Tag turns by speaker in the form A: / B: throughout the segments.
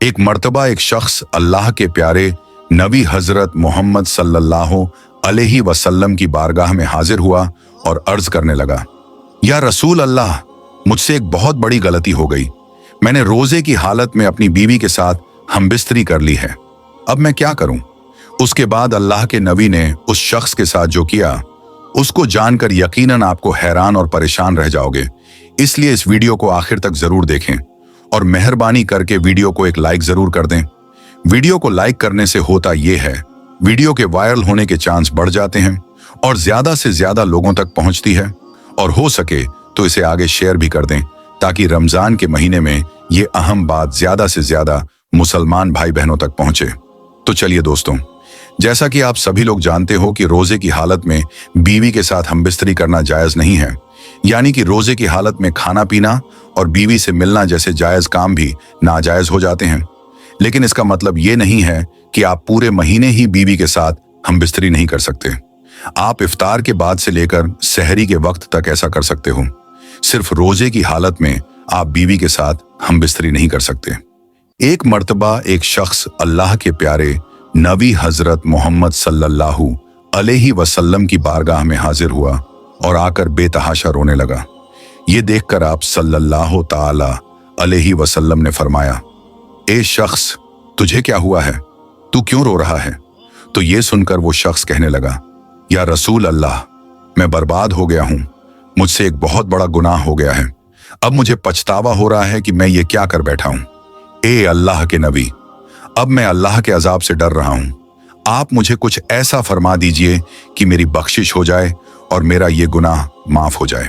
A: एक मर्तबा एक शख्स अल्लाह के प्यारे नबी हजरत मोहम्मद सल्लल्लाहु अलैहि वसल्लम की बारगाह में हाजिर हुआ और अर्ज करने लगा, या रसूल अल्लाह, मुझसे एक बहुत बड़ी गलती हो गई। मैंने रोजे की हालत में अपनी बीवी के साथ हमबिस्तरी कर ली है। अब मैं क्या करूं? उसके बाद अल्लाह के नबी ने उस शख्स के साथ जो किया उसको जानकर यकीनन आपको हैरान और परेशान रह जाओगे। इसलिए इस वीडियो को आखिर तक जरूर देखें और मेहरबानी करके वीडियो को एक लाइक जरूर कर दें। वीडियो को लाइक करने से होता यह है, वीडियो के वायरल होने के चांस बढ़ जाते हैं और ज्यादा से ज्यादा लोगों तक पहुंचती है। और हो सके तो इसे आगे शेयर भी कर दें ताकि रमजान के महीने में ये अहम बात ज्यादा से ज्यादा मुसलमान भाई बहनों तक पहुंचे। तो चलिए दोस्तों, जैसा कि आप सभी लोग जानते हो कि रोजे की हालत में बीवी के साथ हमबिस्तरी करना जायज नहीं है, यानी कि रोजे की हालत में खाना पीना और बीवी से मिलना जैसे जायज काम भी नाजायज हो जाते हैं। लेकिन इसका मतलब ये नहीं है कि आप पूरे महीने ही बीवी के साथ हमबिस्तरी नहीं कर सकते। आप इफ्तार के बाद से लेकर सहरी के वक्त तक ऐसा कर सकते हो। सिर्फ रोजे की हालत में आप बीवी के साथ हमबिस्तरी नहीं कर सकते। एक मर्तबा एक शख्स अल्लाह के प्यारे नबी हजरत मोहम्मद सल्लल्लाहु अलैहि वसल्लम की बारगाह में हाजिर हुआ और आकर बेतहाशा रोने लगा। ये देखकर आप सल्लल्लाहु ताला अलैहि वसल्लम ने फरमाया, ए शख्स, तुझे क्या हुआ है? तू क्यों रो रहा है? तो ये सुनकर वो शख्स कहने लगा, या रसूल अल्लाह, मैं बर्बाद हो गया हूं। मुझसे एक बहुत बड़ा गुनाह हो गया है। अब मुझे पछतावा हो रहा है कि मैं ये क्या कर बैठा हूं। ए अल्लाह के नबी, अब मैं अल्लाह के अजाब से डर रहा हूं। आप मुझे कुछ ऐसा फरमा दीजिए कि मेरी बख्शिश हो जाए और मेरा ये गुनाह माफ हो जाए।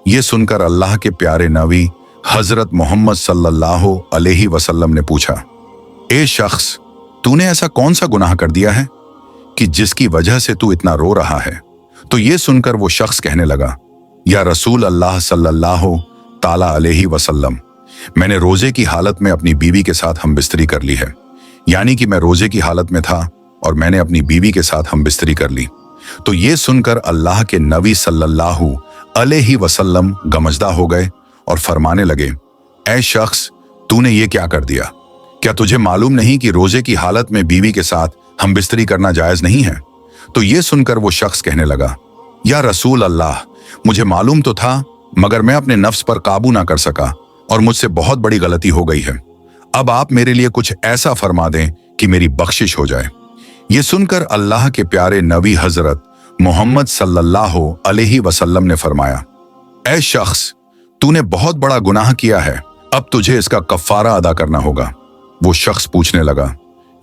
A: ये सुनकर अल्लाह के प्यारे नबी हजरत मोहम्मद सल्लल्लाहु अलैहि वसल्लम ने पूछा, ए शख्स, तूने ऐसा कौन सा गुनाह कर दिया है कि जिसकी वजह से तू इतना रो रहा है? तो ये सुनकर वो शख्स कहने लगा, या रसूल अल्लाह सल्लल्लाहु ताला अलैहि वसल्लम, मैंने रोजे की हालत में अपनी बीवी के साथ हमबिस्तरी कर ली है। यानी कि मैं रोजे की हालत में था और मैंने अपनी बीवी के साथ हमबिस्तरी कर ली। तो ये सुनकर अल्लाह के नबी सल्लल्लाहु अलैहि वसल्लम गमजदा हो गए और फरमाने लगे, ऐ शख्स, तूने ये क्या कर दिया? क्या तुझे मालूम नहीं कि रोजे की हालत में बीवी के साथ हमबिस्तरी करना जायज नहीं है? तो ये सुनकर वो शख्स कहने लगा, या रसूल अल्लाह, मुझे मालूम तो था मगर मैं अपने नफ्स पर काबू ना कर सका और मुझसे बहुत बड़ी गलती हो गई है। अब आप मेरे लिए कुछ ऐसा फरमा दें कि मेरी बख्शिश हो जाए। ये सुनकर अल्लाह के प्यारे नबी हजरत मोहम्मद सल्लल्लाहु अलैहि वसल्लम ने फरमाया, ऐ शख्स, तूने बहुत बड़ा गुनाह किया है। अब तुझे इसका कफ्फारा अदा करना होगा। वो शख्स पूछने लगा,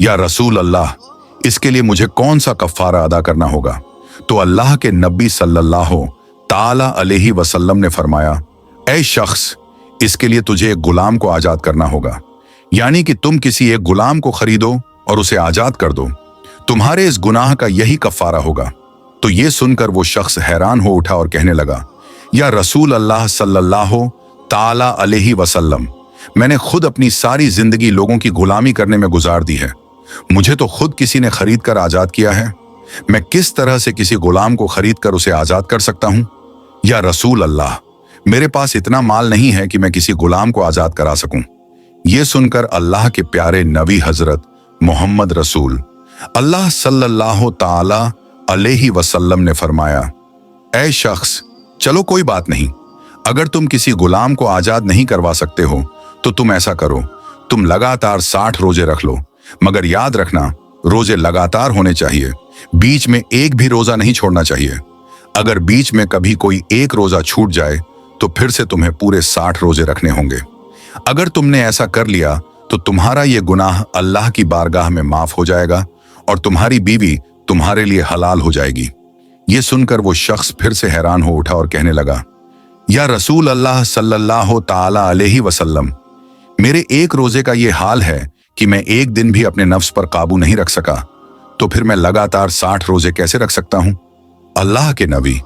A: या रसूल अल्लाह, इसके लिए मुझे कौन सा कफ्फारा अदा करना होगा? तो अल्लाह के नबी सल्लल्लाहु ताला अलैहि वसल्लम ने फरमाया, ऐ शख्स, इसके लिए तुझे एक गुलाम को आजाद करना होगा। यानी कि तुम किसी एक गुलाम को खरीदो और उसे आजाद कर दो। तुम्हारे इस गुनाह का यही कफ्फारा होगा। तो ये सुनकर वो शख्स हैरान हो उठा और कहने लगा, या रसूल अल्लाह सल्लल्लाहु ताला अलैहि वसल्लम, मैंने खुद अपनी सारी जिंदगी लोगों की गुलामी करने में गुजार दी है। मुझे तो खुद किसी ने खरीद कर आजाद किया है। मैं किस तरह से किसी गुलाम को खरीद कर उसे आजाद कर सकता हूं? या रसूल अल्लाह, मेरे पास इतना माल नहीं है कि मैं किसी गुलाम को आजाद करा सकूं। यह सुनकर अल्लाह के प्यारे नबी हजरत मोहम्मद रसूल अल्लाह सल्लल्लाहु ताला अलैहि वसल्लम ने फरमाया, ऐ शख्स, चलो कोई बात नहीं, अगर तुम किसी गुलाम को आजाद नहीं करवा सकते हो तो तुम ऐसा करो, तुम लगातार 60 रोजे रख लो। मगर याद रखना, रोजे लगातार होने चाहिए, बीच में एक भी रोजा नहीं छोड़ना चाहिए। अगर बीच में कभी कोई एक रोजा छूट जाए तो फिर से तुम्हें पूरे 60 रोजे रखने होंगे। अगर तुमने ऐसा कर लिया तो तुम्हारा ये गुनाह अल्लाह की बारगाह में माफ हो जाएगा और तुम्हारी बीवी तुम्हारे लिए हलाल हो जाएगी। ये सुनकर वो शख्स फिर से हैरान हो उठा और कहने लगा, या रसूल अल्लाह सल्लल्लाहु ताला अलैहि वसल्लम, मेरे एक रोजे का ये हाल है कि मैं एक दिन भी अपने नफ्स पर काबू नहीं रख सका, तो फिर मैं लगातार 60 रोजे कैसे रख सकता हूं? अल्लाह के नबी,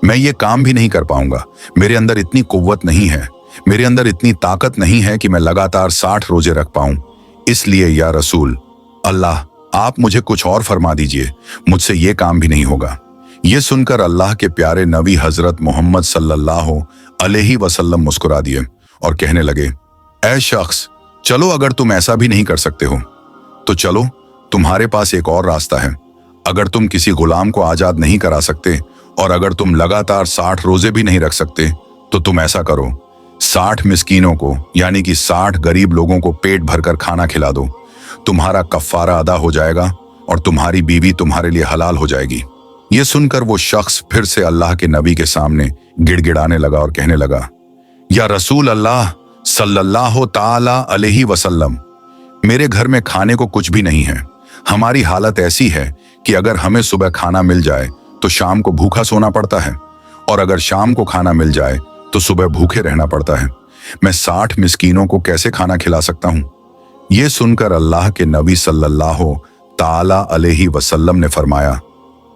A: मैं ये काम भी नहीं कर पाऊंगा। मेरे अंदर इतनी कुव्वत नहीं है, मेरे अंदर इतनी ताकत नहीं है कि मैं लगातार 60 रोजे रख पाऊं। इसलिए या रसूल अल्लाह, आप मुझे कुछ और फरमा दीजिए, मुझसे ये काम भी नहीं होगा। ये सुनकर अल्लाह के प्यारे नबी हजरत मोहम्मद सल्लल्लाहु अलैहि वसल्लम मुस्कुरा दिए और कहने लगे, ऐ शख्स, चलो, अगर तुम ऐसा भी नहीं कर सकते हो तो चलो, तुम्हारे पास एक और रास्ता है। अगर तुम किसी गुलाम को आजाद नहीं करा सकते और अगर तुम लगातार 60 रोजे भी नहीं रख सकते तो तुम ऐसा करो, 60 मिस्कीनों को यानी कि 60 गरीब लोगों को पेट भरकर खाना खिला दो। तुम्हारा कफ्फारा अदा हो जाएगा और तुम्हारी बीवी तुम्हारे लिए हलाल हो जाएगी। ये सुनकर वो शख्स फिर से अल्लाह के नबी के सामने गिड़गिड़ाने लगा और कहने लगा, या रसूल अल्लाह सल्लल्लाहु ताला अलैहि वसल्लम, मेरे घर में खाने को कुछ भी नहीं है। हमारी हालत ऐसी है कि अगर हमें सुबह खाना मिल जाए तो शाम को भूखा सोना पड़ता है और अगर शाम को खाना मिल जाए तो सुबह भूखे रहना पड़ता है। मैं 60 मिस्कीनों को कैसे खाना खिला सकता हूँ? ये सुनकर अल्लाह के नबी सल्लल्लाहु ताला अलैहि वसल्लम ने फरमाया,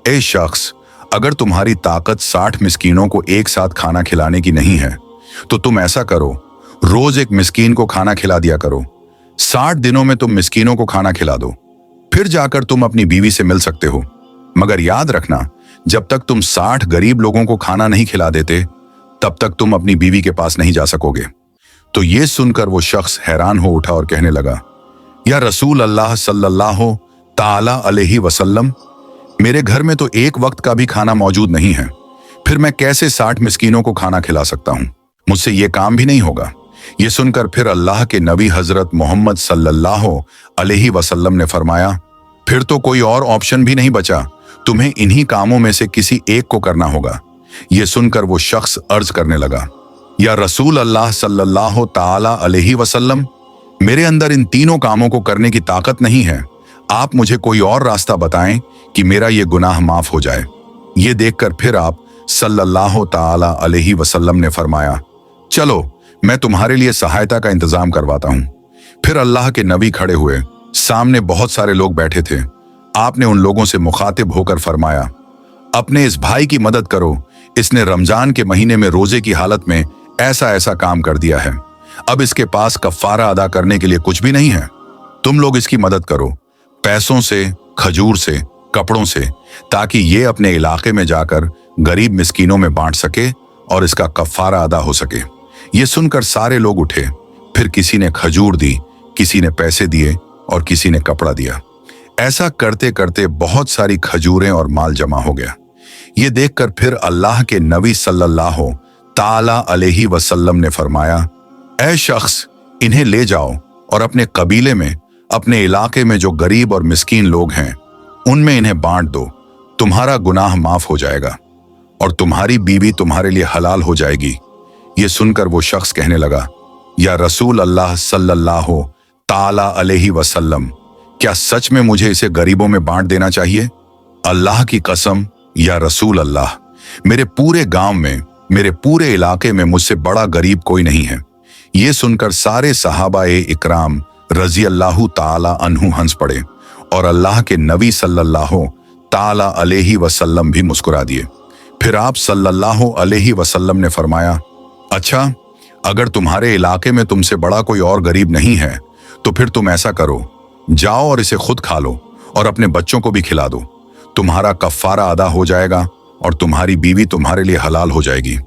A: ए शख्स, अगर तुम्हारी ताकत 60 मिस्कीनों को एक साथ खाना खिलाने की नहीं है तो तुम ऐसा करो, रोज एक मिस्कीन को खाना खिला दिया करो। 60 दिनों में तुम मिस्कीनों को खाना खिला दो, फिर जाकर तुम अपनी बीवी से मिल सकते हो। मगर याद रखना, जब तक तुम 60 गरीब लोगों को खाना नहीं खिला देते तब तक तुम अपनी बीवी के पास नहीं जा सकोगे। तो ये सुनकर वो शख्स हैरान हो उठा और कहने लगा, या रसूल अल्लाह सल्लल्लाहु ताला अलैहि वसल्लम, मेरे घर में तो एक वक्त का भी खाना मौजूद नहीं है, फिर मैं कैसे 60 मिस्कीनों को खाना खिला सकता हूँ? मुझसे ये काम भी नहीं होगा। ये सुनकर फिर अल्लाह के नबी हजरत मोहम्मद सल्लल्लाहु अलैहि वसल्लम ने फरमाया, फिर तो कोई और ऑप्शन भी नहीं बचा, तुम्हें इन्हीं कामों में से किसी एक को करना होगा। ये सुनकर वो शख्स अर्ज करने लगा, या रसूल अल्लाह सल्लल्लाहु ताला अलैहि वसल्लम, मेरे अंदर इन तीनों कामों को करने की ताकत नहीं है। आप मुझे कोई और रास्ता बताएं कि मेरा ये गुनाह माफ हो जाए। ये देखकर फिर आप सल्लल्लाहु ताला अलैहि वसल्लम ने फरमाया, चलो, मैं तुम्हारे लिए सहायता का इंतजाम करवाता हूं। फिर अल्लाह के नबी खड़े हुए, सामने बहुत सारे लोग बैठे थे। आपने उन लोगों से मुखातिब होकर फरमाया, अपने इस भाई की मदद करो, इसने रमजान के महीने में रोजे की हालत में ऐसा ऐसा काम कर दिया है। अब इसके पास कफ्फारा अदा करने के लिए कुछ भी नहीं है। तुम लोग इसकी मदद करो, पैसों से, खजूर से, कपड़ों से, ताकि ये अपने इलाके में जाकर गरीब मिस्कीनों में बांट सके और इसका कफ्फारा अदा हो सके। ये सुनकर सारे लोग उठे। फिर किसी ने खजूर दी, किसी ने पैसे दिए और किसी ने कपड़ा दिया। ऐसा करते करते बहुत सारी खजूरें और माल जमा हो गया। ये देखकर फिर अल्लाह के नबी सल्लल्लाहु ताला अलैहि वसल्लम ने फरमाया, ऐ शख्स, इन्हें ले जाओ और अपने कबीले में, अपने इलाके में जो गरीब और मिस्कीन लोग हैं उनमें इन्हें बांट दो। तुम्हारा गुनाह माफ हो जाएगा और तुम्हारी बीवी तुम्हारे लिए हलाल हो जाएगी। ये सुनकर वो शख्स कहने लगा, या रसूल अल्लाह सल्लल्लाहु ताला अलैहि वसल्लम, क्या सच में मुझे इसे गरीबों में बांट देना चाहिए? अल्लाह की कसम, या रसूल अल्लाह, मेरे पूरे गांव में, मेरे पूरे इलाके में मुझसे बड़ा गरीब कोई नहीं है। ये सुनकर सारे सहाबाए इकराम रजी अल्लाहु ताला अन्हु हंस पड़े और अल्लाह के नबी सल्लल्लाहु ताला अलैहि वसल्लम भी मुस्कुरा दिए। फिर आप सल्लल्लाहु अलैहि वसल्लम ने फरमाया, अच्छा, अगर तुम्हारे इलाके में तुमसे बड़ा कोई और गरीब नहीं है तो फिर तुम ऐसा करो, जाओ और इसे खुद खा लो और अपने बच्चों को भी खिला दो। तुम्हारा कफ्फारा अदा हो जाएगा और तुम्हारी बीवी तुम्हारे लिए हलाल हो जाएगी।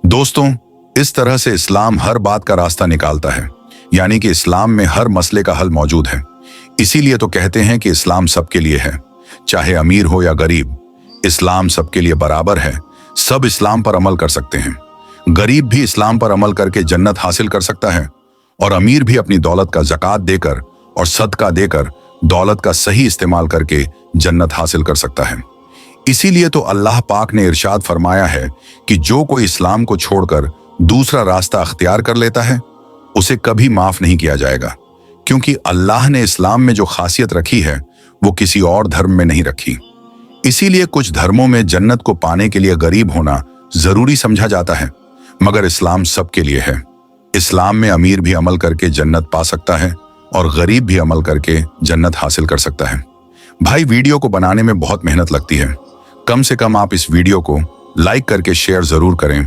A: दोस्तों, इस तरह से इस्लाम हर बात का रास्ता निकालता है, यानी कि इस्लाम में हर मसले का हल मौजूद है। इसीलिए तो कहते हैं कि इस्लाम सबके लिए है, चाहे अमीर हो या गरीब, इस्लाम सबके लिए बराबर है। सब इस्लाम पर अमल कर सकते हैं। गरीब भी इस्लाम पर अमल करके जन्नत हासिल कर सकता है और अमीर भी अपनी दौलत का ज़कात देकर और सदका देकर दौलत का सही इस्तेमाल करके जन्नत हासिल कर सकता है। इसीलिए तो अल्लाह पाक ने इरशाद फरमाया है कि जो कोई इस्लाम को छोड़कर दूसरा रास्ता अख्तियार कर लेता है उसे कभी माफ नहीं किया जाएगा, क्योंकि अल्लाह ने इस्लाम में जो खासियत रखी है वो किसी और धर्म में नहीं रखी। इसीलिए कुछ धर्मों में जन्नत को पाने के लिए गरीब होना जरूरी समझा जाता है, मगर इस्लाम सबके लिए है। इस्लाम में अमीर भी अमल करके जन्नत पा सकता है और गरीब भी अमल करके जन्नत हासिल कर सकता है। भाई, वीडियो को बनाने में बहुत मेहनत लगती है, कम से कम आप इस वीडियो को लाइक करके शेयर जरूर करें